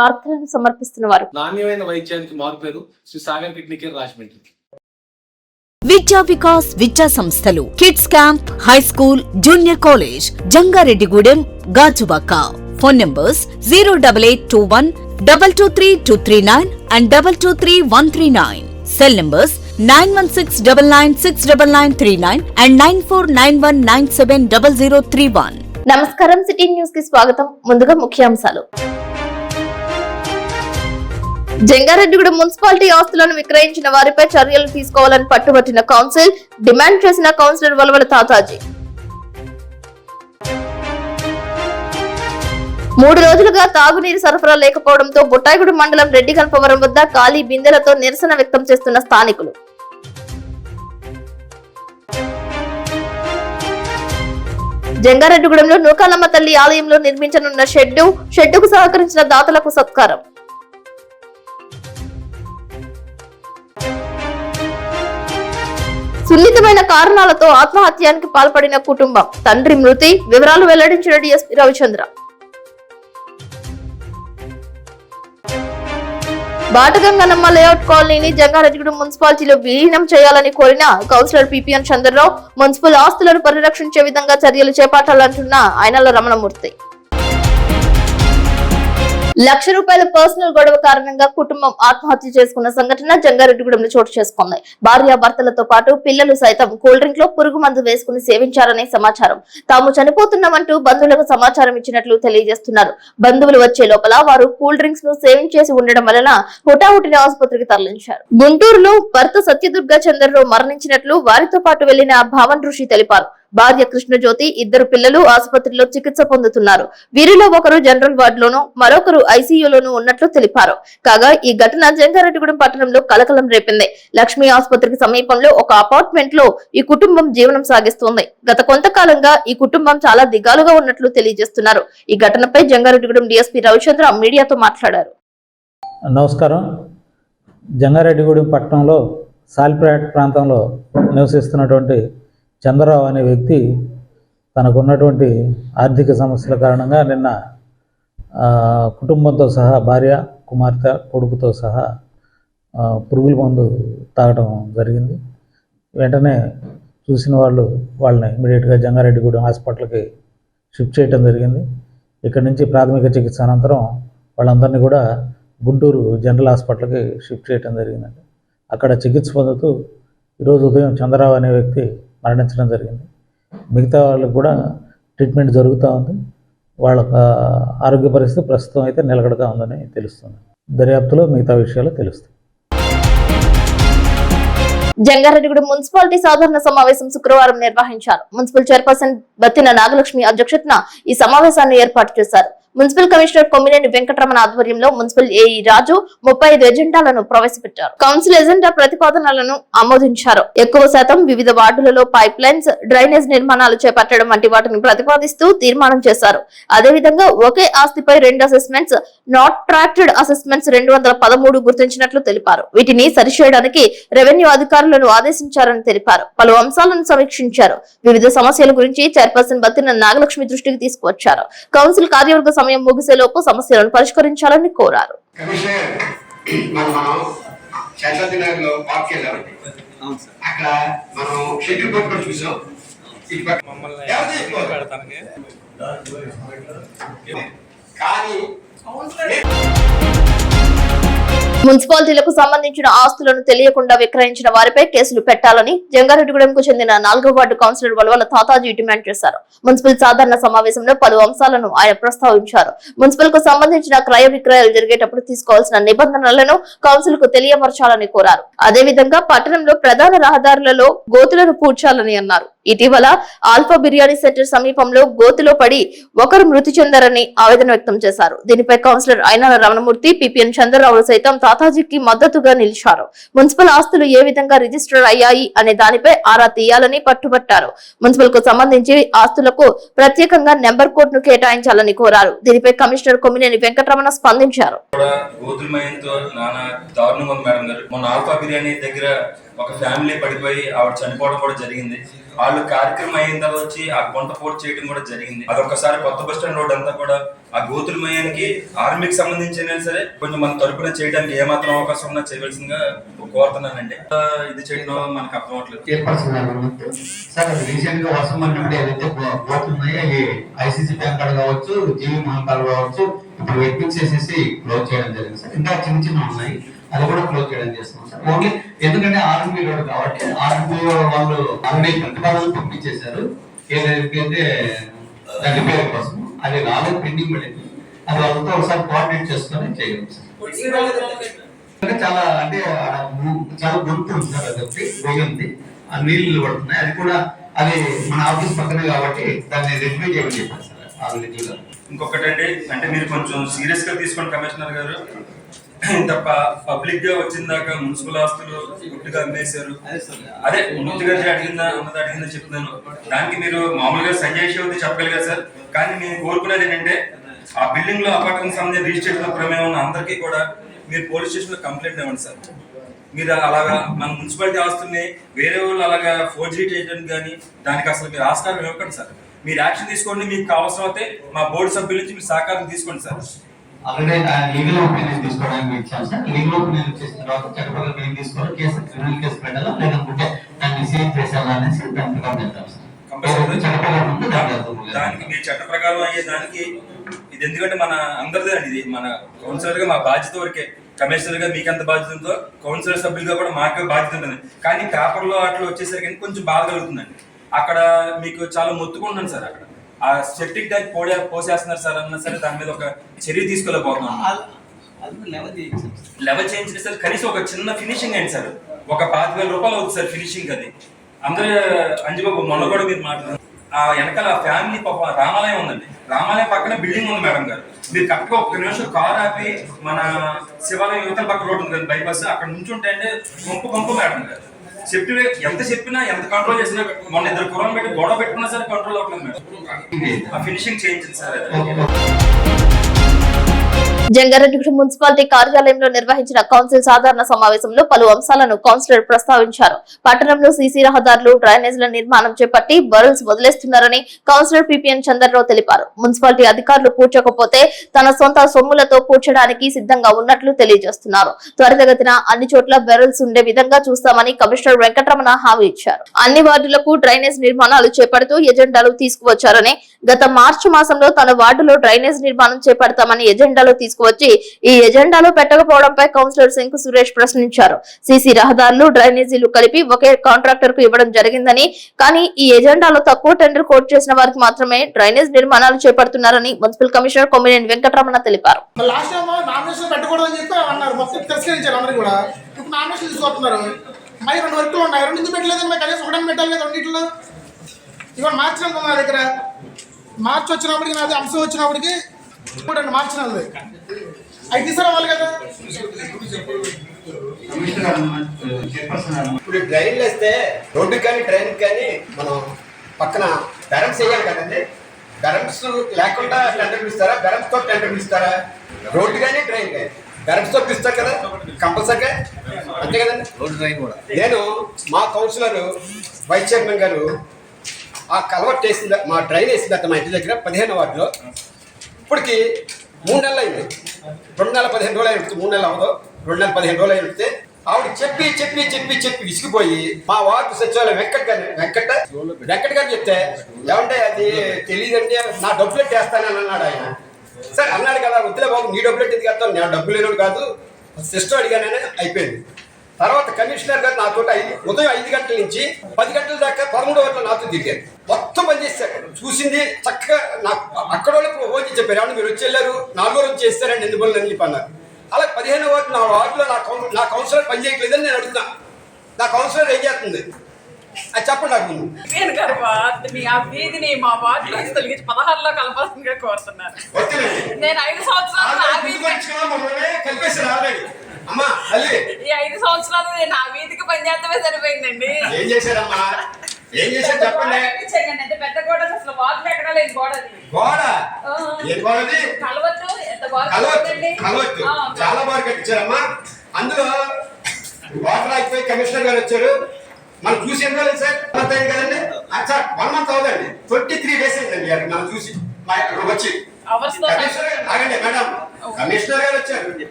వార్తలను సమర్పిస్తున్నవారు నాణ్యమైన వైద్యానికి మారుపేరు శ్రీ సాగర్ కిడ్నీ కేర్ రాజమండ్రి. విద్యా వికాస్ విద్యా సంస్థలు kids camp, high school, junior college, Jangareddygudem, Gajuwaka. Phone numbers 08821 223239 and 223139. Cell numbers 9169969939 and 9491970031. నమస్కారం, సిటీ న్యూస్ కి స్వాగతం. ముందుగా ముఖ్యాంశాలు. జంగారెడ్డిగూడెం మున్సిపాలిటీ ఆస్తులను విక్రయించిన వారిపై చర్యలు తీసుకోవాలని పట్టుబట్టిన కౌన్సిల్, డిమాండ్ చేసిన కౌన్సిలర్ వలవల తాతాజీ. 3 రోజులుగా తాగునీరు సరఫరా లేకపోవడంతో బుట్టాయిగూడెం మండలం రెడ్డిగల్పవరం వద్ద ఖాళీ బిందెలతో నిరసన వ్యక్తం చేస్తున్న స్థానికులు. జంగారెడ్డిగూడెంలో నూకాలమ్మ తల్లి ఆలయంలో నిర్మించనున్న షెడ్డుకు సహకరించిన దాతలకు సత్కారం. సున్నితమైన కారణాలతో ఆత్మహత్యానికి పాల్పడిన కుటుంబం, తండ్రి మృతి, వివరాలు వెల్లడించిన డిఎస్పీ రవిచంద్ర. బాటగంగనమ్మ లేఅవుట్ కాలనీని జంగారెడ్డిగూడెం మున్సిపాలిటీలో విలీనం చేయాలని కోరిన కౌన్సిలర్ పిపిఎన్ చంద్రరావు, మున్సిపల్ ఆస్తులను పరిరక్షించే విధంగా చర్యలు చేపట్టాలంటున్న ఆయనల రమణమూర్తి. ₹1,00,000 పర్సనల్ గొడవ కారణంగా కుటుంబం ఆత్మహత్య చేసుకున్న సంఘటన జంగారెడ్డిగూడెంలో చోటు చేసుకుంది. భార్యాభర్తలతో పాటు పిల్లలు సైతం కూల్ డ్రింక్ లో పురుగు మందు వేసుకుని సేవించారనే సమాచారం. తాము చనిపోతున్నామంటూ బంధువులకు సమాచారం ఇచ్చినట్లు తెలియజేస్తున్నారు. బంధువులు వచ్చే లోపల వారు కూల్ డ్రింక్స్ ను సేవించేసి ఉండడం వలన హుటాహుటిన ఆసుపత్రికి తరలించారు. గుంటూరులో భర్త సత్యదుర్గ చంద్రరావు మరణించినట్లు వారితో పాటు వెళ్లిన భావన్ ఋషి తెలిపారు. భార్య కృష్ణజ్యోతి, 2 పిల్లలు ఆసుపత్రిలో చికిత్స పొందుతున్నారు. వీరిలో ఒకరు జనరల్ వార్డులోనూ మరొకరు ఐసీయూలోనూ ఉన్నట్లు తెలిపారు. కాగా ఈ ఘటన జంగారెడ్డిగూడెం పట్టణంలో కలకలం రేపింది. లక్ష్మీ ఆసుపత్రికి సమీపంలో ఒక అపార్ట్మెంట్ లో ఈ కుటుంబం జీవనం సాగిస్తోంది. గత కొంతకాలంగా ఈ కుటుంబం చాలా దిగాలుగా ఉన్నట్లు తెలియజేస్తున్నారు. ఈ ఘటనపై జంగారెడ్డిగూడెం డిఎస్పీ రవిచంద్ర మీడియాతో మాట్లాడారు. నమస్కారం. జంగారెడ్డిగూడెం పట్టణంలో సాలిపేట ప్రాంతంలో నివసిస్తున్నటువంటి చంద్రరావు అనే వ్యక్తి తనకున్నటువంటి ఆర్థిక సమస్యల కారణంగా నిన్న కుటుంబంతో సహా భార్య, కుమార్తె, కొడుకుతో సహా పురుగుల మందు తాగడం జరిగింది. వెంటనే చూసిన వాళ్ళని ఇమీడియట్గా జంగారెడ్డిగూడెం హాస్పిటల్కి షిఫ్ట్ చేయడం జరిగింది. ఇక్కడి నుంచి ప్రాథమిక చికిత్స అనంతరం వాళ్ళందరినీ కూడా గుంటూరు జనరల్ హాస్పిటల్కి షిఫ్ట్ చేయడం జరిగిందండి. అక్కడ చికిత్స పొందుతూ ఈరోజు ఉదయం చంద్రరావు అనే వ్యక్తి మరణించడం జరిగింది. మిగతా వాళ్ళకు కూడా ట్రీట్మెంట్ జరుగుతూ ఉంది. వాళ్ళ ఆరోగ్య పరిస్థితి ప్రస్తుతం అయితే నిలకడగా ఉందని తెలుస్తుంది. దర్యాప్తులో మిగతా విషయాలు తెలుస్తాయి. జంగారెడ్డిగూడెం మున్సిపాలిటీ సాధారణ సమావేశం శుక్రవారం నిర్వహించారు. మున్సిపల్ చైర్పర్సన్ బత్తిన నాగలక్ష్మి అధ్యక్షతన ఈ సమావేశాన్ని ఏర్పాటు చేశారు. మున్సిపల్ కమిషనర్ కొమ్మినేని వెంకటరమణ ఆధ్వర్యంలో మున్సిపల్ ఏఈ రాజు 35 ఎజెండాలను ప్రవేశపెట్టారు. కౌన్సిల్ ఎజెండా ప్రతిపాదనలను ఆమోదించారు. ఎక్కువ శాతం వివిధ వార్డులలో పైప్ లైన్స్, డ్రైనేజ్ నిర్మాణాలు చేపట్టడం వంటి వాటిని ప్రతిపాదిస్తూ తీర్మానం చేశారు. అదేవిధంగా ఒకే ఆస్తిపై 2 అసెస్మెంట్స్, నాట్ ట్రాక్టెడ్ అసెస్మెంట్స్ 213 గుర్తించినట్లు తెలిపారు. వీటిని సరిచేయడానికి రెవెన్యూ అధికారులను ఆదేశించారని తెలిపారు. పలు అంశాలను సమీక్షించారు. వివిధ సమస్యల గురించి చైర్పర్సన్ బత్తిన నాగలక్ష్మి దృష్టికి తీసుకువచ్చారు. కౌన్సిల్ కార్యవర్గ సమయం ముగిసేలోపు సమస్యలను పరిష్కరించాలని కోరారు. మున్సిపాలిటీలకు సంబంధించిన ఆస్తులను తెలియకుండా విక్రయించిన వారిపై కేసులు పెట్టాలని జంగారెడ్డిగూడెంకు చెందిన 4వ ward councillor Valavala Tataji demand చేశారు. మున్సిపల్ సాధారణ సమావేశంలో పలు అంశాలను ఆయన ప్రస్తావించారు. మున్సిపల్ కు సంబంధించిన క్రయ విక్రయాలు జరిగేటప్పుడు తీసుకోవాల్సిన నిబంధనలను కౌన్సిల్ కు తెలియపరచాలని కోరారు. అదేవిధంగా పట్టణంలో ప్రధాన రహదారులలో గోతులను పూడ్చాలని అన్నారు. ఇటీవల ఆల్ఫా బిర్యానీ సెంటర్ సమీపంలో గోతులో పడి ఒకరు మృతి చెందారని ఆవేదన వ్యక్తం చేశారు. దీనిపై కౌన్సిలర్ అయినాల రమణమూర్తి, పిపిఎన్ చంద్రరావు సైతం తాతాజీకి మద్దతుగా నిలిచారు. మున్సిపల్ ఆస్తులు ఏ విధంగా రిజిస్టర్ అయ్యాయి అనే దానిపై ఆరా తీయాలని పట్టుబట్టారు. మున్సిపల్ కు సంబంధించి ఆస్తులకు ప్రత్యేకంగా నెంబర్ కోడ్ ను కేటాయించాలని కోరారు. దీనిపై కమిషనర్ కొమ్మినేని వెంకటరమణ స్పందించారు. ఒక ఫ్యామిలీ పడిపోయి ఆవిడ చనిపోవడం కూడా జరిగింది. వాళ్ళు వాళ్ళు కార్యక్రమం అయిన తర్వాత వచ్చి ఆ గుంట పోటు చేయడం కూడా జరిగింది. అదొకసారి కొత్త బస్ స్టాండ్ రోడ్ అంతా కూడా ఆ గోతులమయానికి ఆర్మీకి సంబంధించిన సరే కొంచెం మన తరపున చేయడానికి ఏమాత్రం అవకాశం ఉన్నా చేయవలసిందిగా కోరుతున్నానండి. ఇది చేయడం మనకు అర్థం అవట్లేదు. సార్ రీసెంట్ గా వర్షం పడినప్పుడు ఏదైతే బోట్లు ఉన్నాయో అవి ఐసీసీ బ్యాంక్ కాడ కావచ్చు, జీవి మహంకాలు కావచ్చు, ఇప్పుడు వెట్మిక్స్ చేసేసి క్లోజ్ చేయడం జరిగింది సార్. ఇంకా చిన్న చిన్న ఉన్నాయి, అది కూడా క్లోజ్ చేయడం చేస్తున్నాం సార్. ఓన్లీ ఎందుకంటే ఆర్ఎంపీ రోడ్ కాబట్టి ఆర్ఎంపీ వాళ్ళు ఆల్రెడీ ప్రతిపాదనలు పంపించేశారు ఏదైతే రిపేర్ కోసం. అది రాలేదు, పెండింగ్ పడింది. అది వాళ్ళతో ఒకసారి కోఆర్డినేట్ చేసుకొని చేయగలం సార్. చాలా అంటే చాలా గొంతు ఉంది సార్, అది ఒకటి పోయింది, ఆ నీళ్లు పడుతున్నాయి. అది కూడా అది మన ఆఫీస్ పక్కనే కాబట్టి దాన్ని రెక్టిఫై చేయమని చెప్పారు సార్ ఆల్రెడీ. ఇంకొకటండి, అంటే మీరు కొంచెం సీరియస్ గా తీసుకోండి కమిషనర్ గారు. ఇంత పబ్లిక్ గా వచ్చిందాక మున్సిపల్ ఆస్తులు గుట్టుగా అమ్మేశారు. అదే మూర్తి గారు అడిగిందని చెప్తున్నాను. దానికి మీరు మామూలుగా సంజయ్ శివతి చెప్పగలిగారు సార్. కానీ నేను కోరుకునేది ఏంటంటే ఆ బిల్డింగ్ లో అపార్ట్మెంట్ సంబంధించి రిజిస్ట్రేషన్ ప్రమేయం ఉన్న అందరికీ కూడా మీరు పోలీస్ స్టేషన్ లో కంప్లైంట్ ఇవ్వండి సార్. మీరు అలాగా మన మున్సిపాలిటీ ఆస్తుల్ని వేరే వాళ్ళు అలాగా ఫోర్జరీ చేయడానికి కానీ దానికి అసలు మీరు ఆస్కారం ఇవ్వకండి సార్. మీరు యాక్షన్ తీసుకోండి. మీకు కావాల్సిన అయితే మా బోర్డు సభ్యుల నుంచి మీరు సహకారం తీసుకోండి సార్. ఆల్రెడీ లీగల్ ఒపీనియన్ తీసుకోవడానికి ఇచ్చాం సార్. లీగల్ ఒపీనియన్ చేసిన తర్వాత చట్టపరంగా మేము తీసుకోవాలి. కేసు క్రిమినల్ కేసు పెట్టాలా లేకపోతే దాన్ని సేవ్ చేసేలా అనేసి దాని ప్రకారం వెళ్తాం సార్. దానికి మీరు చట్ట ప్రకారం అయ్యే దానికి ఇది ఎందుకంటే మన అందరిదే అండి. ఇది మన కౌన్సిలర్ గా మా బాధ్యత వరకే. కమిషనర్ గా మీకు ఎంత బాధ్యత ఉందో కౌన్సిలర్ సభ్యులుగా కూడా మాకు బాధ్యత ఉంటుంది. కానీ పేపర్లో అట్లా వచ్చేసరికి కొంచెం బాధ కలుగుతుందండి. అక్కడ మీకు చాలా మొత్తుకుంటున్నాను సార్. అక్కడ ఆ సెప్టిక్ ట్యాంక్ పోసేస్తున్నారు సార్ అన్నా సరే దాని మీద ఒక చర్య తీసుకోలేకపోతున్నాం. లెవెల్ చేయించిన సార్ కనీసం ఒక చిన్న ఫినిషింగ్ అయింది సార్. ఒక 5,000 రూపాయలు అవుతుంది సార్ ఫినిషింగ్. అది అందరూ అంజబాబు మొన్న కూడా మీరు మాట్లాడారు. ఆ వెనకాల ఫ్యామిలీ పాప రామాలయం ఉందండి. రామాలయం పక్కన బిల్డింగ్ ఉంది మేడం గారు. మీరు కరెక్ట్గా ఒక్క నిమిషం కార్ ఆపి మన శివాలయం యువతల పక్క రోడ్డు ఉంది కదా బైపాస్, అక్కడ నుంచి ఉంటే అంటే పంపు మేడం గారు. ఎంత చెప్పినా ఎంత కంట్రోల్ చేసినా మొన్న 2 కుర్రలు పెట్టి గొడవ పెట్టుకున్నా సరే కంట్రోల్ అవ్వలేదు మేడం. ఆ ఫినిషింగ్ చేయించింది సార్. జంగారెడ్డిగూడెం మున్సిపాలిటీ కార్యాలయంలో నిర్వహించిన కౌన్సిల్ సాధారణ సమావేశంలో పలు అంశాలను కౌన్సిలర్ ప్రస్తావించారు. పట్టణంలో సీసీ రహదారులు, డ్రైనేజీల నిర్మాణం చేపట్టి బరల్స్ వదిలేస్తున్నారని కౌన్సిలర్ పిపిఎన్ చంద్రరావు తెలిపారు. మున్సిపాలిటీ అధికారులు పూడ్చకపోతే తన సొంత సొమ్ములతో పూడ్చడానికి సిద్ధంగా ఉన్నట్లు తెలియజేస్తున్నారు. త్వరితగతిన అన్ని చోట్ల బెరల్స్ ఉండే విధంగా చూస్తామని కమిషనర్ వెంకటరమణ హామీ ఇచ్చారు. అన్ని వార్డులకు డ్రైనేజ్ నిర్మాణాలు చేపడుతూ ఎజెండాలు తీసుకువచ్చారని, గత మార్చి మాసంలో తన వార్డులో డ్రైనేజ్ నిర్మాణం చేపడతామని ఎజెండాలో తీసుకువచ్చి ఈ ఎజెండాలో పెట్టకపోవడంపై కౌన్సిలర్ శంకు సురేష్ ప్రశ్నించారు. సీసీ రహదారులు, డ్రైనేజీలు కలిపి ఒకే కాంట్రాక్టర్ కు ఇవ్వడం జరిగిందని, కానీ ఈ ఎజెండాలో తక్కువ టెండర్ కోట్ చేసిన వారికి మాత్రమే డ్రైనేజ్ నిర్మాణాలు చేపడుతున్నారని మున్సిపల్ కమిషనర్ కొమ్మినేని వెంకటరమణ తెలిపారు. మార్చి వచ్చినప్పటికి నాది అంశం వచ్చినప్పటికి మార్చిన అవి తీసుకురావాలి కదా. ఇప్పుడు డ్రైన్లు వేస్తే రోడ్డు కానీ ట్రైన్ కానీ మనం పక్కన బెరమ్స్ వేయాలి కదండి. బెరమ్స్ లేకుండా టెండర్లు ఇస్తారా? బెరమ్స్ తో టెండర్లు ఇస్తారా? రోడ్డు కానీ ట్రైన్ కానీ బెరమ్స్ తో ఇస్తారు కదా కంపల్సరిగా, అంతే కదండి. నేను మా కౌన్సిలర్ వైస్ చైర్మన్ గారు ఆ కలవట్ వేసింది, మా డ్రైన్ వేసిందట మా ఇంటి దగ్గర 15వ వార్డులో. ఇప్పటికి 3 నెలలు అయింది. 2 నెలల 15 రోజులు అయి 3 నెలలు అవ్వదు, 2 నెలల 15 రోజులు అయితే ఆవిడ చెప్పి చెప్పి చెప్పి చెప్పి విసిగిపోయి మా వార్డు సచివాలయం వెంకట్ గారు చెప్తే, ఏమంటే అది తెలియదండి నా డబ్బులెట్ వేస్తానని అన్నాడు ఆయన. సరే అన్నాడు కదా, వద్దులే బాబు నీ డబ్బులెట్ ఎందుకు వేస్తాను, నేను డబ్బులు లేనుడు కాదు, సిస్టమ్ అడిగానని అయిపోయింది. తర్వాత కమిషనర్ గారు నాతో ఉదయం 5 గంటల నుంచి 10 గంటల దాకా 13వ వార్డులో నాతో తిరిగారు. మొత్తం పని చేశారు, చూసింది చక్కగా. నాకు అక్కడ వాళ్ళకి ఓజీ చెప్పారు, ఏమన్నా మీరు వచ్చి వెళ్ళారు 4వ రోజు చేస్తారండి ఎందుకు అని చెప్పి అన్నారు. అలా 15వ వార్డు నా వార్డులో నా కౌన్సిలర్ పని చేయట్లేదని నేను అడుగుతున్నా. నా కౌన్సిలర్ ఏం చేస్తుంది అది చెప్పండి నాకు ముందు. మా వార్డు 16లో కలపాల్సిందిగా కోరుతున్నారు. నేను 5 సంవత్సరాలు కలిపేశారు ఆల్రెడీ. అమ్మా ఈ 5 సంవత్సరాలు నేను ఆ వీధికి పనిచేస్తమే సరిపోయిందండి. ఏం చేశారమ్మా, ఏం చేశారు చెప్పండి. అంటే పెద్ద గోడ అసలు వాటర్ ఎక్కడ లేదు. గోడ ఏం గోడది? కలవద్దు, ఎంత బాగా కలవద్దు చాలా బాగా కట్టించారమ్మా. అందులో వాటర్ అయిపోయి కమిషనర్ గారు వచ్చారు. మనం చూసి ఎన్ని రోజులు సార్ మంత్ అయింది కదండి సార్ 1 మంత్ అవుదండి 23 days అయిందండి అది మనం చూసి మా ఇక్కడ వచ్చి కమిషనర్ గారు ఆగండి మేడం కమిషనర్ గారు వచ్చారు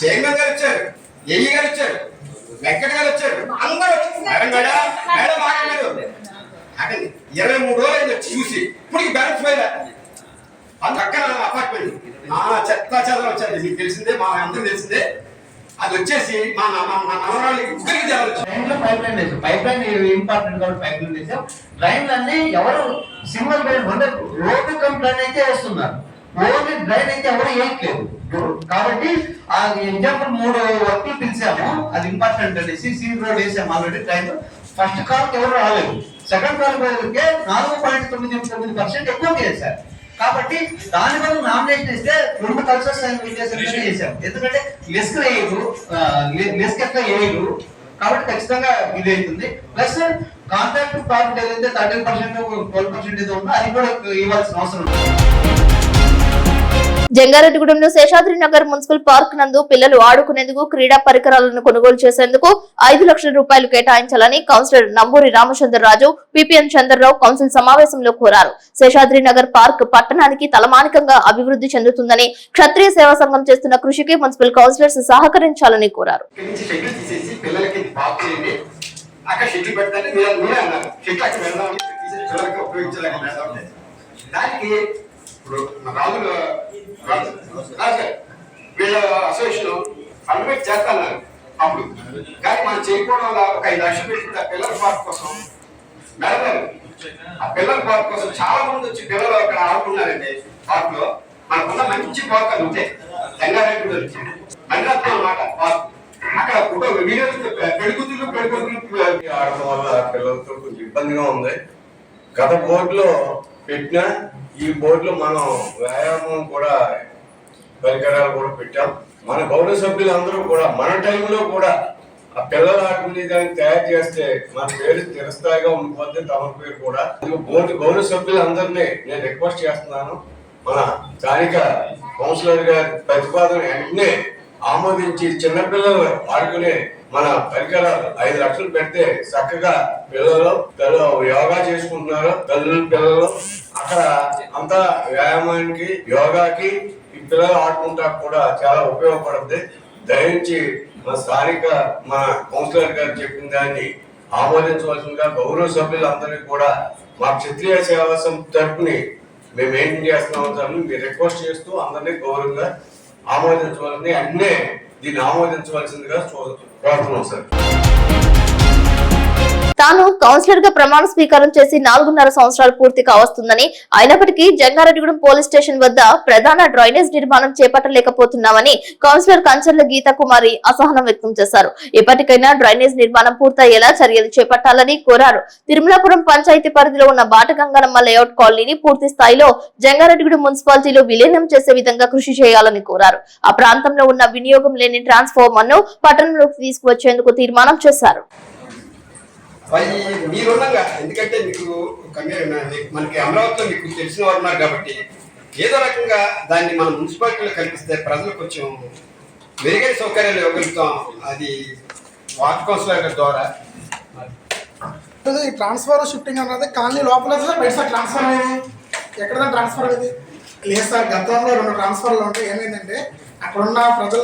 చైర్మన్ గారు వచ్చారు ఏఈ గారు వచ్చారు వెంకట గారు వచ్చారు అందరూ వచ్చారు మేడం మేడం ఆగండి ఆగండి 23 రోజులు అయింది వచ్చి చూసి ఇప్పటికి బ్యాలెన్స్ పోయినా పక్కన అపార్ట్మెంట్ నా చెత్త చెదలు వచ్చారు మీకు తెలిసిందే మా అందరూ తెలిసిందే అది వచ్చేసి మా నవరాళ్ళు ఇద్దరికి ట్రైన్లో పైప్ లైన్ వేసాం. పైప్ లైన్ ఇంపార్టెంట్ కాబట్టి పైప్ లైన్ వేసాం. ట్రైన్లు అన్ని ఎవరు సింగిల్ డ్రైన్ అంటే రోడ్డు కంప్లైంట్ అయితే వేస్తున్నారు, ఓన్లీ డ్రైన్ అయితే ఎవరు వేయట్లేదు. కాబట్టి ఆ ఎగ్జాంపుల్ 3 వర్కులు పిలిచాము, అది ఇంపార్టెంట్ అనేసి సీ రోడ్ వేసాము ఆల్రెడీ. ట్రైన్ ఫస్ట్ కాల్ ఎవరు రాలేదు, సెకండ్ కాల్ పోయేందుకే 4.99% ఎక్కువ చేశారు. కాబట్టి దాని వల్ల నామినేషన్ ఇస్తే 2 కలిసి వస్తాయని చేశాం. ఎందుకంటే లెస్క్ వేయరు, లెస్క్ ఎట్లా వేయరు కాబట్టి ఖచ్చితంగా ఇది అవుతుంది. ప్లస్ కాంట్రాక్ట్ ప్రాఫిట్ ఏదైతే 13% 12% ఏదో ఉందో అది కూడా ఇవ్వాల్సిన అవసరం ఉంది. జంగారెడ్డిగూడెంలో శేషాద్రి నగర్ మున్సిపల్ పార్క్ నందు పిల్లలు ఆడుకునేందుకు క్రీడా పరికరాలను కొనుగోలు చేసేందుకు 5 లక్షల రూపాయలు కేటాయించాలని councillor Namburi Ramachandraraju PPN Chandrarao council సమావేశంలో కోరారు. శేషాద్రి నగర్ పార్క్ పట్టణానికి తలమానికంగా అభివృద్ధి చెందుతుందని, క్షత్రియ సేవా సంఘం చేస్తున్న కృషికి మున్సిపల్ కౌన్సిలర్స్ సహకరించాలని కోరారు. వీళ్ళ అసోసియేషన్ అడ్మిట్ చేస్తున్నారు అప్పుడు, కానీ మనం చేయకపోవడం వల్ల ఒక 5 లక్షలు పెట్టి పిల్లల పార్క్ కోసం మేడం ఆ పిల్లల పార్క్ కోసం చాలా మంది వచ్చి పిల్లలు అక్కడ ఆడుకున్నారండి. పార్క్ లో మనకున్న మంచి పార్క్ అని ఉంటే జంగారెడ్డి వచ్చి మండలం అన్నమాట పార్క్. అక్కడ పెడుగుతులు ఆడటం వల్ల పిల్లలతో కొంచెం ఇబ్బందిగా ఉంది. గత బోర్డులో పెట్టిన ఈ బోర్డులో మనం వ్యాయామం కూడా పరికరాలు కూడా పెట్టాం. మన గౌరవ సభ్యులందరూ కూడా మన టైంలో కూడా ఆ పిల్లలు ఆడుకునే దాన్ని తయారు చేస్తే మన పేరు చిరస్థాయిగా ఉండిపోతే తమ పేరు కూడా. బోర్డు గౌరవ సభ్యులందరినీ నేను రిక్వెస్ట్ చేస్తున్నాను, మన స్థానిక కౌన్సిలర్ గారి ప్రతిపాదన వెంటనే ఆమోదించి చిన్నపిల్లలు ఆడుకునే మన పరికరాలు 5 లక్షలు పెడితే చక్కగా పిల్లలు యోగా చేసుకుంటున్నారు. పిల్లలు అక్కడ అంతా వ్యాయామానికి యోగాకి ఈ పిల్లలు ఆడుకుంటా కూడా చాలా ఉపయోగపడుతుంది. దయించి మన స్థానిక మన కౌన్సిలర్ గారు చెప్పిన దాన్ని ఆమోదించవలసిందిగా గౌరవ సభ్యులందరినీ కూడా మా క్షత్రియ సేవా సంస్థ తరఫుని మేము మెయింటైన్ చేస్తున్నామని మీరు రిక్వెస్ట్ చేస్తూ అందరినీ గౌరవంగా ఆమోదించవలసింది, అన్నే దీన్ని ఆమోదించవలసిందిగా కోరుతున్నాం సార్. తాను కౌన్సిలర్ గా ప్రమాణ స్వీకారం చేసి 4.5 సంవత్సరాలు పూర్తి కావస్తుందని, అయినప్పటికీ జంగారెడ్డిగూడెం పోలీస్ స్టేషన్ వద్ద ప్రధాన డ్రైనేజ్ నిర్మాణం చేపట్టలేకపోతున్నామని కౌన్సిలర్ కంచర్ల గీతా కుమారి అసహనం వ్యక్తం చేశారు. ఇప్పటికైనా డ్రైనేజ్ నిర్మాణం పూర్తయ్యేలా చర్యలు చేపట్టాలని కోరారు. తిరుమలాపురం పంచాయతీ పరిధిలో ఉన్న బాటగంగనమ్మ లేఅవుట్ కాలనీని పూర్తి స్థాయిలో జంగారెడ్డిగూడెం మున్సిపాలిటీలో విలీనం చేసే విధంగా కృషి చేయాలని కోరారు. ఆ ప్రాంతంలో ఉన్న వినియోగం లేని ట్రాన్స్ఫార్మర్ ను పట్టణంలోకి తీసుకువచ్చేందుకు తీర్మానం చేశారు. మీరున్నాగా, ఎందుకంటే మీకు మనకి అమరావతిలో మీకు తెలిసిన వారు ఉన్నారు కాబట్టి ఏదో రకంగా దాన్ని మన మున్సిపాలిటీలో కల్పిస్తే ప్రజలు కొంచెం మెరుగైన సౌకర్యాలు ఇవ్వగలుగుతాం. అది వార్డ్ కౌన్సిలర్ గారి ద్వారా ట్రాన్స్ఫర్ షిఫ్టింగ్ అన్నది కాలనీ లోపల బయట సార్ ట్రాన్స్ఫర్ ఎక్కడ ట్రాన్స్ఫర్ అనేది లేదు సార్. గతంలో 2 ట్రాన్స్ఫర్లు ఉంటాయి. ఏమైందంటే అక్కడున్న ప్రజల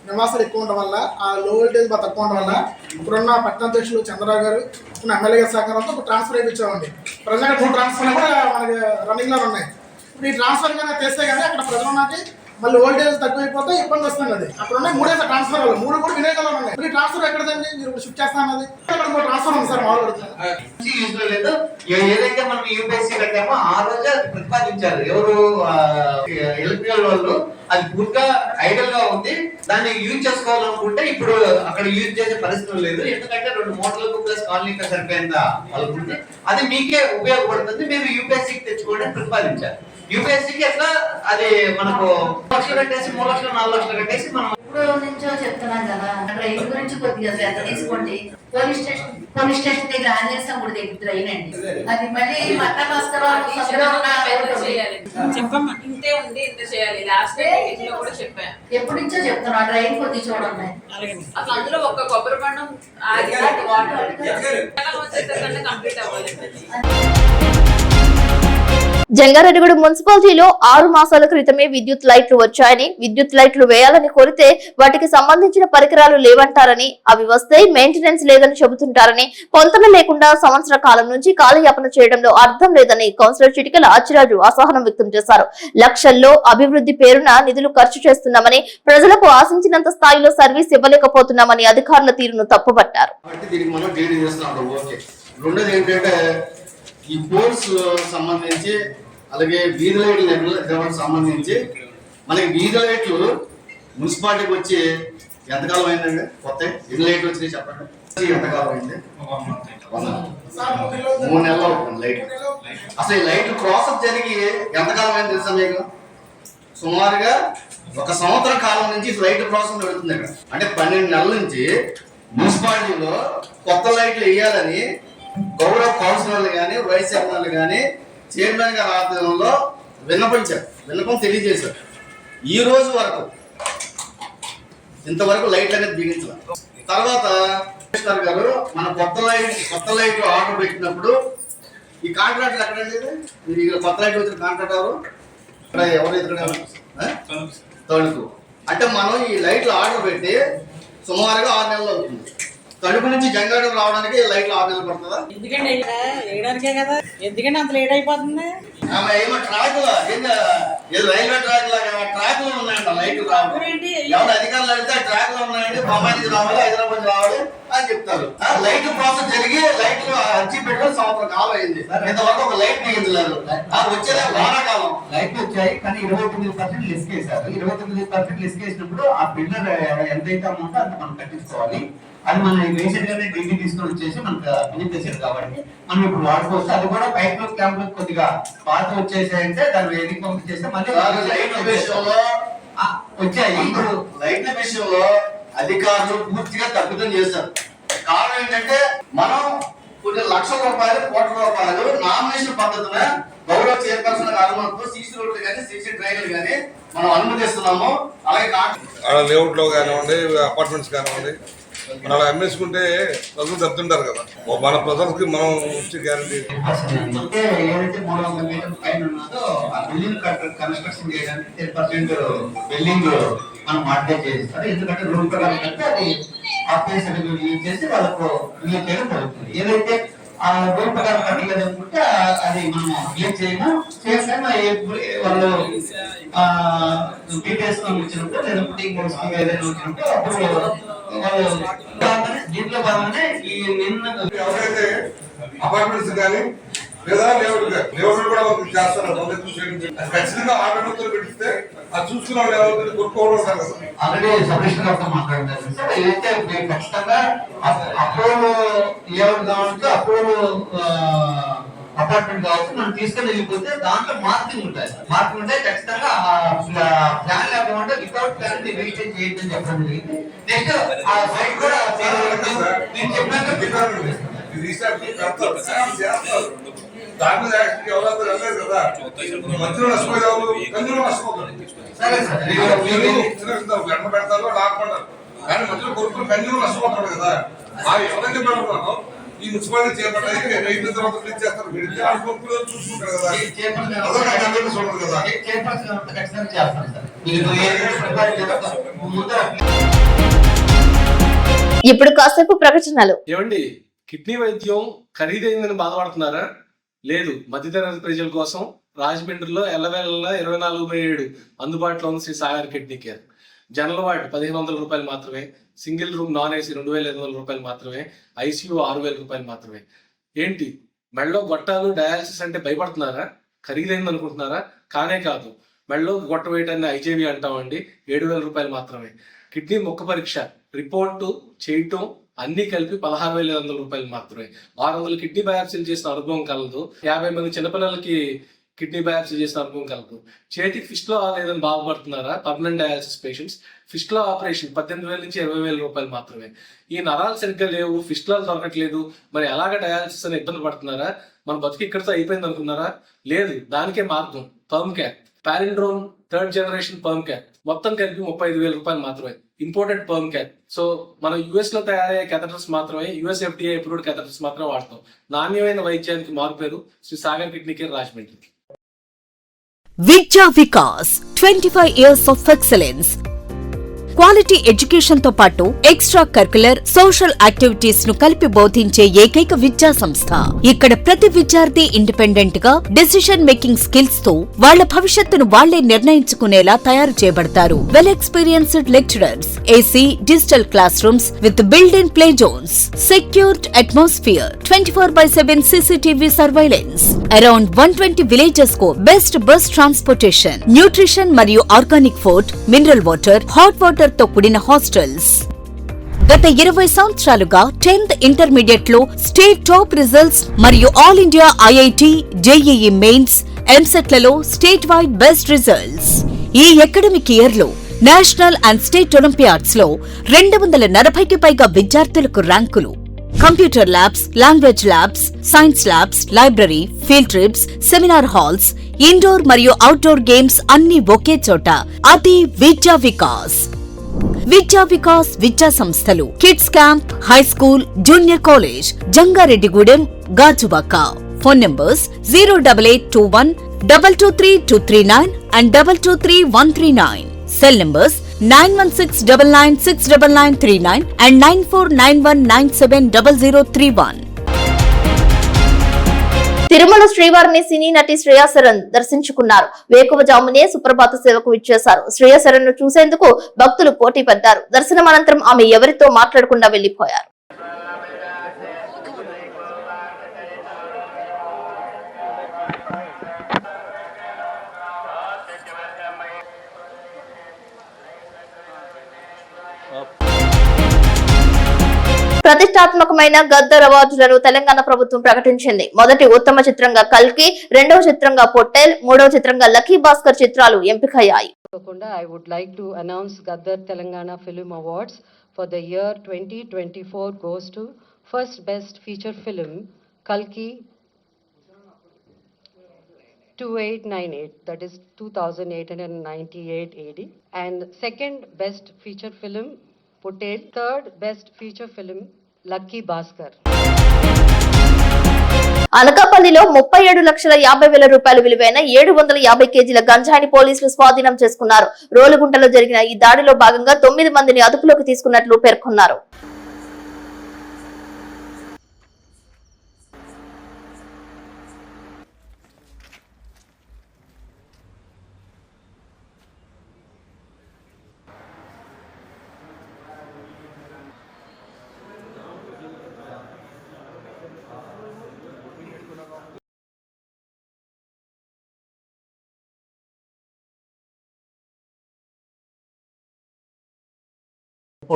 నివాసాలు ఎక్కువ ఉండడం వల్ల, ఆ లో వోల్టేజ్ తక్కువ ఉండడం వల్ల ఇప్పుడున్న పట్టణాధ్యక్షులు చంద్రరావు గారు ఇప్పుడు ఎమ్మెల్యే గారి సహకారంతో ఒక ట్రాన్స్ఫర్ అయిపోయించామండి. ప్రజెంట్గా 2 ట్రాన్స్ఫర్లు కూడా మనకి రన్నింగ్లో ఉన్నాయి. ఇప్పుడు ఈ ట్రాన్స్ఫర్ కన్నా చేస్తే కానీ అక్కడ ప్రజలు ఉన్నది మళ్ళీ ఓల్టేజ్ తక్కువైపోతే ఇబ్బంది వస్తుంది. అది అక్కడ ఉన్నాయి 3 ట్రాన్స్ఫర్ 3 కూడా వినియోగంలో ఉన్నాయి. ఈ ట్రాన్స్ఫర్ ఎక్కడదండి మీరు షిఫ్ట్ చేస్తా అన్నది అక్కడ ట్రాన్స్ఫర్ ఉంది సార్. మామూలు లేదు, ఏదైతే మనం యూపీఎస్సీ కట్టామో ఆ రోజే ప్రతిపాదించారు ఎవరు ఎలక్ట్రికల్ వాళ్ళు. అది పూర్తిగా ఐడల్ గా ఉంది, దాన్ని యూజ్ చేసుకోవాలనుకుంటే ఇప్పుడు అక్కడ యూజ్ చేసే పరిస్థితులు లేదు. ఎందుకంటే 2 మోటార్లకు ప్లస్ కాలనీకి సరిపోయిందా వాళ్ళకుంటే అది మీకే ఉపయోగపడుతుంది. మీరు యూపీఎస్సీకి తెచ్చుకోవడానికి ప్రతిపాదించారు. యూపీఎస్సీకి ఎట్లా అది మనకు 2 లక్షలు కట్టేసి 3 లక్షలు 4 లక్షలు కట్టేసి మనం ఇప్పుడు నుంచో చెప్తున్నాం కదా, అక్కడ ఇంటి గురించి కొద్దిగా శ్రద్ధ తీసుకోండి. పోలీస్ స్టేషన్ దగ్గర ఆంజనేయ గుడి దగ్గర ట్రైన్ అండి, అది మళ్ళీ మట్టభాస్కర్ చేయాలి చెప్పమ్మా, ఇంతే ఉంది ఇంత చేయాలి. లాస్ట్ మీటింగ్ లో కూడా చెప్పాను. ఎప్పటి నుంచో చెప్తున్నా డ్రైన్ కొద్ది చూడండి. అసలు అందులో ఒక్క కొబ్బరి బండం ఆగి వాటర్ వచ్చేసరికి కంప్లీట్ అవ్వాలి. జంగారెడ్డిగూడెం మున్సిపాలిటీలో 6 మాసాల క్రితమే విద్యుత్ లైట్లు వచ్చాయని, విద్యుత్ లైట్లు వేయాలని కోరితే వాటికి సంబంధించిన పరికరాలు లేవంటారని, అవి వస్తే మెయింటెనెన్స్ లేదని చెబుతుంటారని, పొంతన లేకుండా సంవత్సర కాలం నుంచి కాలయాపన చేయడంలో అర్థం లేదని కౌన్సిలర్ చిటికల అచ్చిరాజు అసహనం వ్యక్తం చేశారు. లక్షల్లో అభివృద్ధి పేరున నిధులు ఖర్చు చేస్తున్నామని, ప్రజలకు ఆశించినంత స్థాయిలో సర్వీస్ ఇవ్వలేకపోతున్నామని అధికారుల తీరును తప్పుపట్టారు. ఈ పోల్స్ సంబంధించి అలాగే వీధి లైట్లు నిర్వహణ సంబంధించి మనకి వీధి లైట్లు మున్సిపాలిటీకి వచ్చి ఎంతకాలం అయిందండి? కొత్త ఎన్ని లైట్లు వచ్చినాయి చెప్పండి. ఎంతకాలం అయింది? 3 నెలలు అవుతుంది లైట్. అసలు ఈ లైట్లు ప్రాసెస్ జరిగి ఎంతకాలం అయింది తెలుసా మీకు? సుమారుగా 1 సంవత్సరం కాలం నుంచి లైట్ ప్రాసెస్ నడుస్తుంది ఇక్కడ. అంటే 12 నెలల నుంచి మున్సిపాలిటీలో కొత్త లైట్లు వేయాలని గౌరవ కౌన్సిలర్లు కానీ, వైస్ చైర్మన్లు కానీ, చైర్మన్ గారి ఆధ్వర్యంలో విన్నపం తెలియజేశారు. ఈ రోజు వరకు ఇంతవరకు లైట్లు అనేది బిగించారు. తర్వాత కమిషనర్ గారు మన కొత్త లైట్లు ఆర్డర్ పెట్టినప్పుడు ఈ కాంట్రాక్టర్ ఎక్కడండి? మీరు కొత్త లైట్ వచ్చిన కాంట్రాక్ట్ ఎవరు తణుకు. అంటే మనం ఈ లైట్లు ఆర్డర్ పెట్టి సుమారుగా 6 నెలలు అవుతుంది. తణుకు నుంచి జంగారెడ్డి రావడానికి లైట్లు 6 నెలలు పడుతుందా? ఎందుకంటే వేయడానికే కదా, ఎందుకంటే అంత లేట్ అయిపోతుంది. ఏమో ట్రాక్ రైల్వే ట్రాక్ లాగా ట్రాక్ లో ఉన్నాయంట లైట్లు రావడం. ఎవరు అధికారులు అడిగితే ట్రాక్ లో ఉన్నాయండి, బొమ్మాయి నుంచి రావాలి, హైదరాబాద్ రావాలి అని చెప్తారు. లైట్ ప్రాసెస్ జరిగి లైట్లు అర్జీ పెట్టుకుని సంవత్సరం కాలం అయింది. ఇంతవరకు ఒక లైట్ బిగించలేదు. వచ్చేదే వానాకాలం లైట్లు వచ్చాయి కానీ 29% లిస్ట్ చేశారు. 29% లిస్ట్ చేసినప్పుడు ఆ బిల్డర్ ఎంతైతే అమౌంట్ అంత మనం కట్టించుకోవాలి. అది మన రీసెంట్ గానే డీడీ తీసుకొని వచ్చేసి మనకు బిల్లింగ్ చేశారు కాబట్టి మనం ఇప్పుడు వాడుకోవచ్చు. అది కూడా పైప్ లో క్యాంప్ లో కొద్దిగా పాత వచ్చేసాయంటే దాన్ని వేదిక పంపించేస్తే మళ్ళీ లైట్ల విషయంలో వచ్చాయి. ఇప్పుడు లైట్ల విషయంలో అధికారులు పూర్తిగా తప్పిదం చేస్తారు. కారణం ఏంటంటే మనం కొన్ని లక్షల రూపాయలు, కోట్ల రూపాయలు నామినేషన్ పద్ధతిన గౌరవ చైర్పర్సన్ అనుమతితో సీసీ రోడ్లు కానీ, సీసీ డ్రైన్లు కానీ మనం అనుమతిస్తున్నాము. అలాగే లేఅవుట్ లో కానివ్వండి, అపార్ట్మెంట్స్ కానివ్వండి, మనం అలా అమ్మేసుకుంటే ప్రజలు చెప్తుంటారు కదా, మన ప్రజలకి మనం ఇచ్చే గ్యారంటీ. ఏదైతే 300 మీటర్ల పైన ఉన్నదో ఆ బిల్డింగ్ కన్స్ట్రక్షన్ చేయడానికి 10% బిల్డింగ్ మనం మార్కెట్ చేస్తారు. ఎందుకంటే రూల్ ప్రకారం కడితే అది ఆఫీస్ యూజ్ చేసి వాళ్ళకు రిలీజ్ చేయడం జరుగుతుంది. ఏదైతే ఆ రూల్ ప్రకారం కట్టలేదు అనుకుంటే అది మనం రిలీజ్ చేయము. చేస్తే వాళ్ళు డీటెయిల్స్ వచ్చినప్పుడు లేదా పుట్టింగ్ ఏదైనా వచ్చినప్పుడు అప్పుడు దీంట్లో భాగంగానే ఈ ఎవరైతే అపార్ట్మెంట్స్ కానీ లేదా లేఅవుట్ కూడా మనకు చేస్తారు. ఖచ్చితంగా ఆర్డర్ పెట్టిస్తే అది చూసుకున్న వాళ్ళు కొనుక్కోవడం కదా. ఆల్రెడీ సబ్మిషన్ గారితో మాట్లాడారు సార్. ఏదైతే ఖచ్చితంగా అపోలో లేఅవుట్ కావచ్చు, అపోలో అపార్ట్మెంట్ కావచ్చు, మనం తీసుకుని వెళ్ళిపోతే దాంట్లో మార్కింగ్ ఉంటాయి. మార్కింగ్ ఉంటాయి ఖచ్చితంగా. ప్లాన్ లేకుండా వితౌట్ ప్లాన్ వెయిటేజ్ చేయొద్దని చెప్పడం జరిగింది. నెక్స్ట్ ఆ సైట్ కూడా నేను చెప్పినాక దాంట్లో ఎవరైతే వెళ్ళలేదు కదా, మధ్యలో నష్టపోయారు, కందులో నష్టపోతారు. గంట పెడతారు, లాక్కుంటారు. కానీ మధ్యలో కొడుకులు కందులో నష్టపోతాడు కదా. ఎవరైతే పెడుతున్నారో ఈ మున్సిపాలిటీ చేపట్టాలి రైతు తర్వాత రిలీజ్ చేస్తారు. పెడితే ఆ కొడుకులు చూసుకుంటారు కదా, చూడరు కదా. ఇప్పుడు కాసేపు ప్రకటనలు. ఏమండి, కిడ్నీ వైద్యం ఖరీదైందని బాధపడుతున్నారా? లేదు, మధ్యతరగతి ప్రజల కోసం రాజమండ్రిలో ఎల్లవేళ 24/7 అందుబాటులో ఉంది Sri Sagar kidney care. General ward 1500 రూపాయలు మాత్రమే, సింగిల్ రూమ్ నాన్ ఏసీ 2500 రూపాయలు మాత్రమే, ఐసీయూ 6000 రూపాయలు మాత్రమే. ఏంటి మెడలో గొట్టాలు డయాలసిస్ అంటే భయపడుతున్నారా? ఖరీదైంది అనుకుంటున్నారా? కానే కాదు. మెడలో గొట్ట వేయటాన్ని ఐజేవి అంటామండి, 7000 రూపాయలు మాత్రమే. కిడ్నీ ముక్క పరీక్ష రిపోర్టు చేయటం అన్ని కలిపి 16,500 రూపాయలు మాత్రమే. 600 కిడ్నీ బయాప్సీలు చేసిన అనుభవం కలదు. 50 మంది చిన్నపిల్లలకి కిడ్నీ బయాప్సీ చేసిన అనుభవం కలదు. చేతికి ఫిస్ట్లో లేదని బాధపడుతున్నారా? పర్మనెంట్ డయాలసిస్ పేషెంట్స్ ఫిస్ట్లో ఆపరేషన్ 18,000 నుంచి 20,000 రూపాయలు మాత్రమే. ఈ నరాలు సరిగ్గా లేవు, ఫిస్ట్లో దొరకట్లేదు, మరి ఎలాగ డయాలసిస్ అని ఇబ్బంది పడుతున్నారా? మన బతుకు ఇక్కడితో అయిపోయింది అనుకున్నారా? లేదు, దానికే మార్గం Permcath. Palindrome 3rd generation Permcath. మొత్తం కలిపి 35,000 రూపాయలు మాత్రమే. Imported Permcath. సో మనం యుఎస్ లో తయారయ్యే క్యాథటర్స్ మాత్రమే, యుఎస్ FDA అప్రూవ్డ్ క్యాథటర్స్ మాత్రమే వాడతాం. నాణ్యమైన వైద్యానికి మారుపేరు శ్రీ సాగర్ కిడ్నీ కేర్ రాజమండ్రి. విద్యా Vikas 25 years of excellence. Quality education తో పాటు ఎక్స్ట్రా కరికులర్ సోషల్ యాక్టివిటీస్ ను కలిపి బోధించే ఏకైక విద్యా సంస్థ. ఇక్కడ ప్రతి విద్యార్థి ఇండిపెండెంట్ గా డెసిషన్ మేకింగ్ స్కిల్స్ తో వాళ్ల భవిష్యత్తును వాళ్లే నిర్ణయించుకునేలా తయారు చేయబడతారు. Well experienced lecturers, AC digital class rooms with build in play zones, secured atmosphere, 24/7 CCTV surveillance. Around 120 villages కు బెస్ట్ బస్ ట్రాన్స్పోర్టేషన్, న్యూట్రిషన్ మరియు organic food, mineral water, hot water తో కూడిన హాస్టల్స్. గత 20 సంవత్సరాలుగా 10th ఇంటర్మీడియట్ లో state top results మరియు all India IIT, JEE mains, EAMCET లలో state wide best results. ఈ అకాడమిక్ ఇయర్ లో నేషనల్ అండ్ స్టేట్ ఒలింపియాడ్స్ లో 240కి పైగా విద్యార్థులకు ర్యాంకులు. Computer labs, language labs, science labs, library, field trips, seminar halls, indoor మరియు outdoor games అన్ని ఒకే చోట. అది విద్యా వికాస్. విద్యా వికాస్ విద్యా సంస్థలు kids camp, high school, junior college, Jangareddygudem, Gajuwaka. Phone numbers 08821 223 and 223 cell numbers 9169969939 and 9491970031. Tirumala శ్రీవారిని సినీ నటి శ్రేయా శరణ్ దర్శించుకున్నారు. వేకువజామునే సుప్రభాత సేవకు విచ్చేశారు. శ్రేయా శరణ్ ను చూసేందుకు భక్తులు పోటీ పడ్డారు. దర్శనం అనంతరం ఆమె ఎవరితో మాట్లాడకుండా వెళ్లిపోయారు. ప్రతిష్టాత్మకమైన గద్దర్ అవార్డులను తెలంగాణ ప్రభుత్వం ప్రకటించింది. మొదటి ఉత్తమ చిత్రంగా కల్కి, రెండవ చిత్రంగా పొట్టేల్, మూడవ చిత్రంగా లక్కీ భాస్కర్ చిత్రాలు ఎంపికయ్యాయి. I would like to announce Gaddar Telangana Film Awards for the year 2024 goes to first best feature film Kalki 2898, that is 2898 AD, and second best feature film Potel, third best feature film Lucky Bhaskar. అనకాపల్లిలో 37,50,000 రూపాయల విలువైన 750 కేజీల గంజాయిని పోలీసులు స్వాధీనం చేసుకున్నారు. రోలుగుంటలో జరిగిన ఈ దాడిలో భాగంగా 9 మందిని అదుపులోకి తీసుకున్నట్లు పేర్కొన్నారు.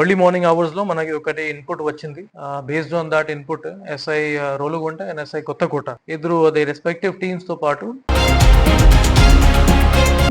ఎర్లీ మార్నింగ్ అవర్స్ లో మనకి ఒకటి ఇన్పుట్ వచ్చింది. Based on that input SI Rolugunta and SI Kothakota ఇద్దరు అదే రెస్పెక్టివ్ టీమ్స్ తో పాటు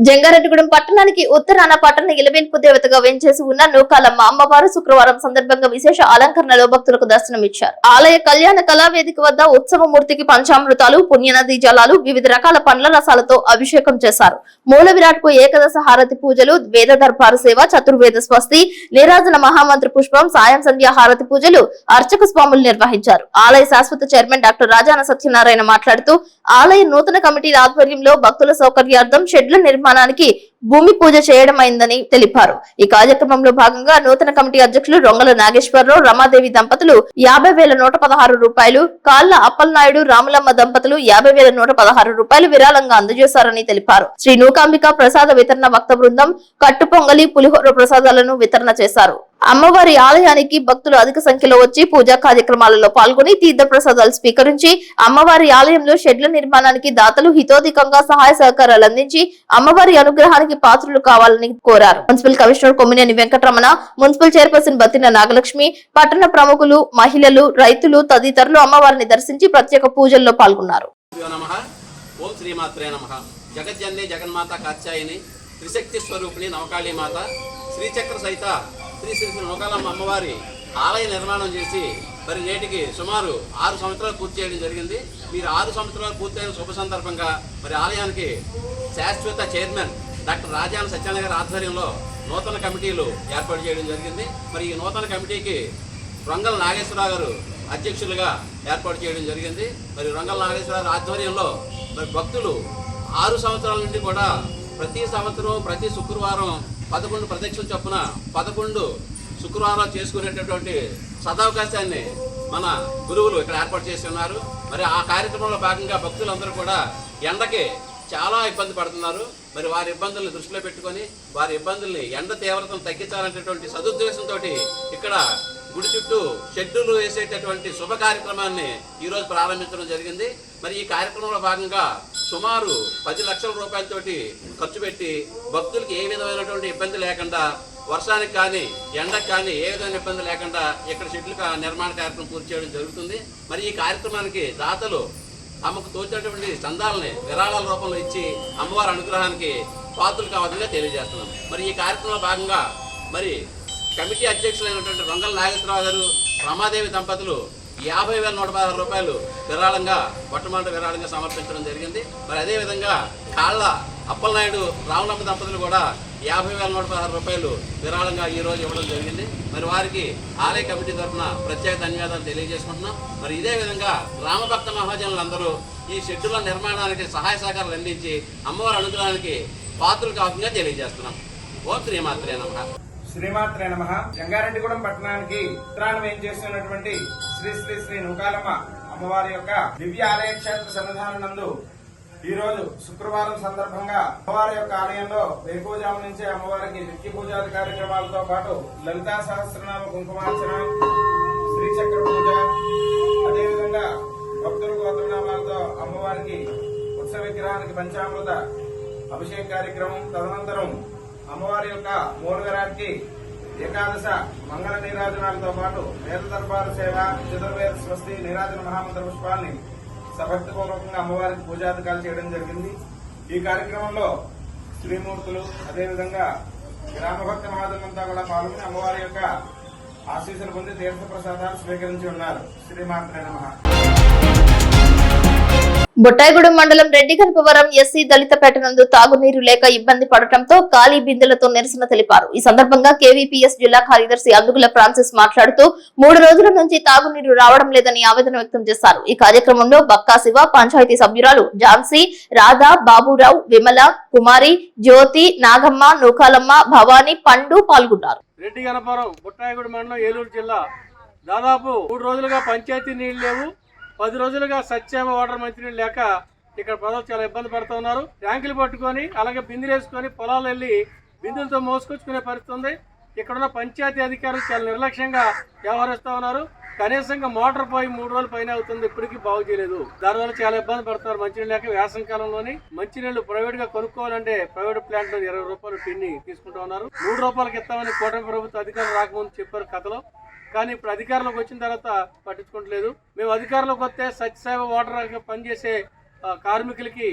జంగారెడ్డిగూడెం పట్టణానికి ఉత్తరాన పట్టణ ఇలవేల్పు దేవతగా వెంచేసి ఉన్న నూకాలమ్మ అమ్మవారు శుక్రవారం సందర్భంగా విశేష అలంకరణలో భక్తులకు దర్శనమిచ్చారు. ఆలయ కళ్యాణ కళావేదిక వద్ద ఉత్సవమూర్తికి పంచామృతాలు, పుణ్యనది జలాలు, వివిధ రకాల పండ్ల రసాలతో అభిషేకం చేశారు. మూల విరాట్ కు ఏకదశ హారతి పూజలు, వేద దర్బారు సేవ, చతుర్వేద స్వస్తి, నీరాజన మహామంత్ర పుష్పం, సాయం సంధ్యా హారతి పూజలు అర్చక స్వాములు నిర్వహించారు. ఆలయ శాశ్వత చైర్మన్ డాక్టర్ రాజాన సత్యనారాయణ మాట్లాడుతూ ఆలయ నూతన కమిటీ ఆధ్వర్యంలో భక్తుల సౌకర్యార్థం షెడ్ల నిర్మాణానికి భూమి పూజ చేయడమైందని తెలిపారు. ఈ కార్యక్రమంలో భాగంగా నూతన కమిటీ అధ్యక్షులు రొంగల నాగేశ్వరరావు, రమాదేవి దంపతులు 50,116 రూపాయలు, కాళ్ల అప్పలనాయుడు, రాములమ్మ దంపతులు 50,116 రూపాయలు విరాళంగా అందజేశారని తెలిపారు. శ్రీ నూకాంబిక ప్రసాద వితరణ భక్త బృందం కట్టు పొంగలి, పులిహోర ప్రసాదాలను వితరణ చేశారు. అమ్మవారి ఆలయానికి భక్తులు అధిక సంఖ్యలో వచ్చి పూజా కార్యక్రమాలలో పాల్గొని తీర్థ ప్రసాదాలు స్వీకరించి అమ్మవారి ఆలయంలో షెడ్ల నిర్మాణానికి దాతలు హితోధికంగా సహాయ సహకారాలు అందించి అమ్మవారి అనుగ్రహానికి పాత్రులు కావాలని కోరారు. Municipal commissioner Kommineni Venkataramana, municipal chairperson Battina Nagalakshmi, పట్టణ ప్రముఖులు, మహిళలు, రైతులు తదితరులు అమ్మవారిని దర్శించి ప్రత్యేక పూజల్లో పాల్గొన్నారు. జగజ్జన్నే జగన్మాత కాత్యాయని త్రిశక్తి స్వరూపిణి నవకాళీ మాత శ్రీచక్ర సహిత శ్రీ శ్రీ నూకాలమ్మ అమ్మవారి ఆలయ నిర్మాణం చేసి మరి నేటికి సుమారు 6 సంవత్సరాలు పూర్తి చేయడం జరిగింది. మీరు 6 సంవత్సరాలు పూర్తయిన శుభ సందర్భంగా మరి ఆలయానికి శాశ్వత చైర్మన్ డాక్టర్ రాజాన సత్యనారాయణ గారి ఆధ్వర్యంలో నూతన కమిటీలు ఏర్పాటు చేయడం జరిగింది. మరి ఈ నూతన కమిటీకి రొంగల నాగేశ్వరరావు గారు అధ్యక్షులుగా ఏర్పాటు చేయడం జరిగింది. మరి రొంగల నాగేశ్వరరావు ఆధ్వర్యంలో మరి భక్తులు 6 సంవత్సరాల నుండి కూడా ప్రతి సంవత్సరం ప్రతి శుక్రవారం 11 ప్రదక్షిణలు చొప్పున 11 శుక్రవారాలు చేసుకునేటటువంటి సదవకాశాన్ని మన గురువులు ఇక్కడ ఏర్పాటు చేసి ఉన్నారు. మరి ఆ కార్యక్రమంలో భాగంగా భక్తులందరూ కూడా ఎండకి చాలా ఇబ్బంది పడుతున్నారు. మరి వారి ఇబ్బందుల్ని దృష్టిలో పెట్టుకొని వారి ఇబ్బందుల్ని ఎండ తీవ్రతను తగ్గించాలనేటువంటి సదుద్దేశంతో ఇక్కడ గుడి చుట్టూ షెడ్యూలు వేసేటటువంటి శుభ కార్యక్రమాన్ని ఈరోజు ప్రారంభించడం జరిగింది. మరి ఈ కార్యక్రమంలో భాగంగా సుమారు 10 లక్షల రూపాయలతోటి ఖర్చు పెట్టి భక్తులకి ఏ విధమైనటువంటి ఇబ్బంది లేకుండా వర్షానికి కానీ ఎండకు కానీ ఏ విధమైన ఇబ్బంది లేకుండా ఇక్కడ షెడ్యూల్ నిర్మాణ కార్యక్రమం పూర్తి చేయడం జరుగుతుంది. మరి ఈ కార్యక్రమానికి దాతలు తమకు తోచినటువంటి చందాలని విరాళాల రూపంలో ఇచ్చి అమ్మవారి అనుగ్రహానికి పాత్రలు కావాలని తెలియజేస్తున్నాం. మరి ఈ కార్యక్రమంలో భాగంగా మరి కమిటీ అధ్యక్షులైనటువంటి రొంగల నాగేశ్వరరావు గారు రమాదేవి దంపతులు 50,116 రూపాయలు విరాళంగా మొట్టమొదటి విరాళంగా సమర్పించడం జరిగింది. మరి అదేవిధంగా కాళ్ళ అప్పలనాయుడు రామలమ్మ దంపతులు కూడా 50,116 రూపాయలు విరాళంగా ఈరోజు ఇవ్వడం జరిగింది. మరి వారికి ఆలయ కమిటీ తరఫున ప్రత్యేక ధన్యవాదాలు తెలియజేసుకుంటున్నాం. మరి ఇదే విధంగా రామభక్త మహాజనులందరూ ఈ షెడ్యూల నిర్మాణానికి సహాయ సహకారాలు అందించి అమ్మవారి అనుగ్రహానికి పాత్రలు కాకుండా తెలియజేస్తున్నాం. ఓం శ్రీమాత్రే నమః. శ్రీమాత్రే నమః. జంగారెడ్డిగూడెం పట్టణానికి ఉత్తరాన్ని ఏం చేస్తున్నటువంటి శ్రీ శ్రీ శ్రీ నూకాలమ్మ అమ్మవారి యొక్క దివ్య ఆలయ క్షేత్ర సన్నిధానం నందు ఈ రోజు శుక్రవారం సందర్భంగా అమ్మవారి యొక్క ఆలయంలో వేకువజాము నుంచే అమ్మవారికి నిత్య పూజాది కార్యక్రమాలతో పాటు లలితా సహస్రనామ కుంకుమార్చన, శ్రీచక్ర పూజ, అదేవిధంగా భక్తుల గోత్రనామాలతో అమ్మవారికి ఉత్సవ విగ్రహానికి పంచామృత అభిషేక కార్యక్రమం, తదనంతరం అమ్మవారి యొక్క మూలగరానికి ఏకాదశ మంగళ నీరాజనాలతో పాటు వేద దర్బారు సేవ, చతుర్వేద స్వస్తి నీరాజన మహామంత్ర పుష్పాల్ని సభక్తిపూర్వకంగా అమ్మవారికి పూజాధికాలు చేయడం జరిగింది. ఈ కార్యక్రమంలో శ్రీమూర్తులు అదేవిధంగా గ్రామభక్త మహాజనులంతా కూడా పాల్గొని అమ్మవారి యొక్క ఆశీస్సులు పొంది తీర్థ ప్రసాదాలు స్వీకరించి ఉన్నారు. శ్రీమాత్రే నమః. బొట్టాయిగూడెం మండలం రెడ్డిగనపవరం ఎస్సీ దళితపేట నందు తాగునీరు లేక ఇబ్బంది పడటంతో ఖాళీ బిందెలతో నిరసన తెలిపారు. ఈ సందర్భంగా కేవీపీఎస్ జిల్లా కార్యదర్శి అందుగుల ఫ్రాన్సిస్ మాట్లాడుతూ 3 రోజుల నుంచి తాగునీరు రావడం లేదని ఆవేదన వ్యక్తం చేశారు. ఈ కార్యక్రమంలో బక్కా శివ, పంచాయతీ సభ్యురాలు ఝాన్సీ, రాధా, బాబురావు, విమల, కుమారి, జ్యోతి, నాగమ్మ, నూకాలమ్మ, భవానీ, పండు పాల్గొన్నారు. రెడ్డిగనపవరం బొట్టాయిగూడెం మండలం ఏలూరు జిల్లా దాదాపు 3 రోజులుగా పంచాయతీ నీళ్లు లేవు. 10 రోజులుగా సత్యమ వాటర్ మంచినీళ్ళు లేక ఇక్కడ ప్రజలు చాలా ఇబ్బంది పడుతూ ఉన్నారు. ట్యాంకులు పట్టుకొని అలాగే బిందెలు వేసుకొని పొలాలు వెళ్ళి బిందెలతో మోసుకొచ్చుకునే పరిస్థితి ఉంది. ఇక్కడున్న పంచాయతీ అధికారులు చాలా నిర్లక్ష్యంగా వ్యవహరిస్తూ ఉన్నారు. కనీసంగా మోటార్ పోయి 3 రోజుల పైన అవుతుంది, ఇప్పటికీ బాగు చేయలేదు. దానివల్ల చాలా ఇబ్బంది పడుతున్నారు. మంచినీళ్ళు లేక వేసవి కాలంలోని మంచినీళ్లు ప్రైవేట్ గా కొనుక్కోవాలంటే ప్రైవేట్ ప్లాంట్ లో 20 రూపాయలు టిన్ని తీసుకుంటూ ఉన్నారు. 3 రూపాయలకి ఇస్తామని కూటమి ప్రభుత్వ అధికారులు రాకముందు చెప్పారు కథలో. కానీ ఇప్పుడు అధికారంలోకి వచ్చిన తర్వాత పట్టించుకోవట్లేదు. మేము అధికారంలోకి వస్తే సత్యసేవ వాటర్ పనిచేసే కార్మికులకి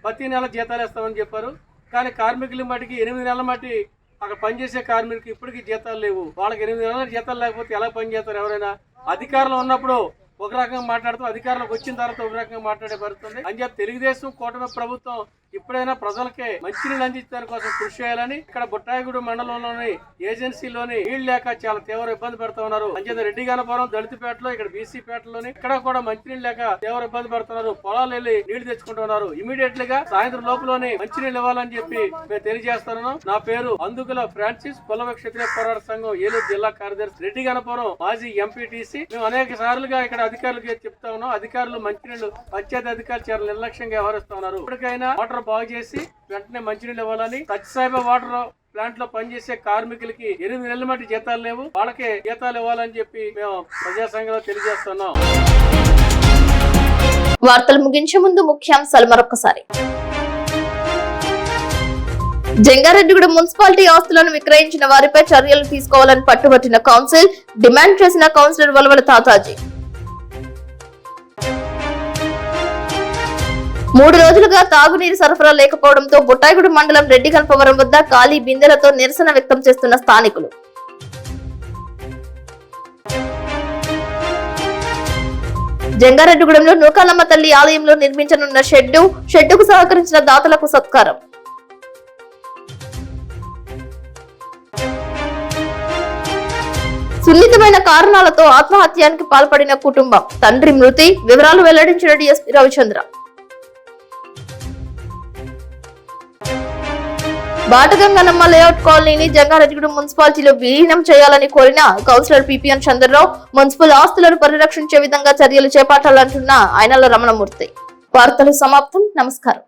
ప్రతి నెల జీతాలు ఇస్తామని చెప్పారు. కానీ కార్మికుల మట్టికి 8 నెలల మట్టి అక్కడ పనిచేసే కార్మికులకి ఇప్పటికీ జీతాలు లేవు. వాళ్ళకి 8 నెలల జీతాలు లేకపోతే ఎలా పనిచేస్తారు ఎవరైనా? అధికారంలో ఉన్నప్పుడు ఒక రకంగా మాట్లాడుతూ అధికారంలోకి వచ్చిన తర్వాత ఒక రకంగా మాట్లాడే పడుతుంది అని చెప్పి తెలుగుదేశం కూటమి ప్రభుత్వం ఇప్పుడైనా ప్రజలకే మంచినీళ్ళు అందించడానికి కోసం కృషి చేయాలని ఇక్కడ బొట్టాయిగూడెం మండలంలోని ఏజెన్సీలోని నీళ్లు లేక చాలా తీవ్ర ఇబ్బంది పెడుతూ ఉన్నారు. అంచేత రెడ్డిగనపురం దళితపేటలో ఇక్కడ బీసీ పేటలోని ఇక్కడ కూడా మంచినీళ్ళు లేక తీవ్ర ఇబ్బంది పడుతున్నారు. పొలాలు వెళ్ళి నీళ్లు తెచ్చుకుంటున్నారు. ఇమీడియట్ గా సాయంత్రం లోపలనే మంచినీళ్ళు ఇవ్వాలని చెప్పి మేము తెలియజేస్తున్నాను. నా పేరు అందుగుల ఫ్రాన్సిస్, కుల క్షత్రియ పోరాట సంఘం ఏలూరు జిల్లా కార్యదర్శి, రెడ్డిగనపురం మాజీ ఎంపీటీసీ. మేము అనేక సార్లుగా ఇక్కడ అధికారులకు చెప్తా ఉన్నాం. అధికారులు మంచినీళ్లు పంచాయతీ అధికారులు చాలా నిర్లక్ష్యంగా వ్యవహరిస్తా ఉన్నారు. ఇప్పటికైనా వాటర్ బాగు చేసి వెంటనే మంచినీళ్ళు ఇవ్వాలని. సత్యసాయిబా వాటర్ ప్లాంట్ లో పనిచేసే కార్మికులకి 8 నెలల మట్టి జీతాలు లేవు, వాళ్ళకే జీతాలు ఇవ్వాలని చెప్పి మేము ప్రజా సంఘంలో తెలియజేస్తున్నాం. వార్తలు ముగించే ముందు ముఖ్యాంశాలు మరొకసారి. జంగారెడ్డిగూడెం మున్సిపాలిటీ ఆస్తులను విక్రయించిన వారిపై చర్యలు తీసుకోవాలని పట్టుబట్టిన కౌన్సిల్, డిమాండ్ చేసిన కౌన్సిలర్ వలవల తాతాజీ. 3 రోజులుగా తాగునీరు సరఫరా లేకపోవడంతో బొట్టాయిగూడెం మండలం రెడ్డిగనపవరం వద్ద ఖాళీ బిందెలతో నిరసన వ్యక్తం చేస్తున్న స్థానికులు. జంగారెడ్డిగూడెంలో నూకాలమ్మ తల్లి ఆలయంలో నిర్మించనున్న షెడ్డుకు సహకరించిన దాతలకు సత్కారం. సున్నితమైన కారణాలతో ఆత్మహత్యానికి పాల్పడిన కుటుంబం, తండ్రి మృతి వివరాలు వెల్లడించిన డిఎస్పీ రవిచంద్ర. బాటగంగనమ్మ లేఅవుట్ కాలనీని జంగారెడ్డిగూడెం మున్సిపాలిటీలో విలీనం చేయాలని కోరిన కౌన్సిలర్ పిపిఎన్ చంద్రరావు మున్సిపల్ ఆస్తులను పరిరక్షించే విధంగా చర్యలు చేపట్టాలంటున్న ఆయనల రమణమూర్తి. వార్తలు సమాప్తం. నమస్కారం.